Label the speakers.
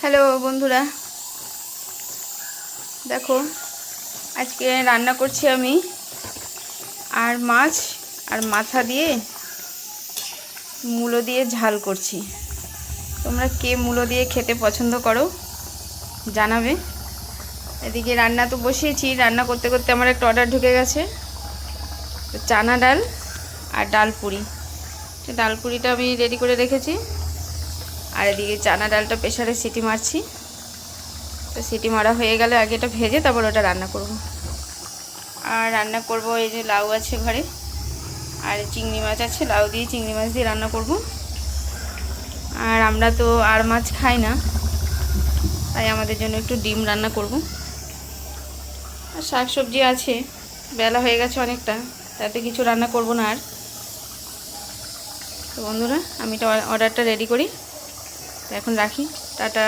Speaker 1: Hello বন্ধুরা, দেখো আজকে রান্না করছি আমি আর মাছ আর মাথা দিয়ে মূলো দিয়ে ঝাল করছি। তোমরা কে মূলো দিয়ে খেতে পছন্দ করো জানাবে। এদিকে রান্না তো বসিয়েছি, রান্না করতে করতে আমার একটা অর্ডার ঢুকে গেছে, তো চানা ডাল আর ডাল পুরি। ডাল পুরিটা আমি রেডি করে রেখেছি আর এদিকে চানা ডালটা প্রেসারে সিটি মারছি। তো সিটি মারা হয়ে গেলে আগে এটা ভেজে তারপর ওটা রান্না করব। আর রান্না করব এই যে লাউ আছে ঘরে আর চিংড়ি মাছ আছে, লাউ দিয়ে চিংড়ি মাছ দিয়ে রান্না করব। আর আমরা তো আর মাছ খাই না, তাই আমাদের জন্য একটু ডিম রান্না করব। আর শাক সবজি আছে, বেলা হয়ে গেছে অনেকটা, তাতে কিছু রান্না করব না আর। তো বন্ধুরা, আমি তো অর্ডারটা রেডি করি, তো এখন রাখি, টাটা।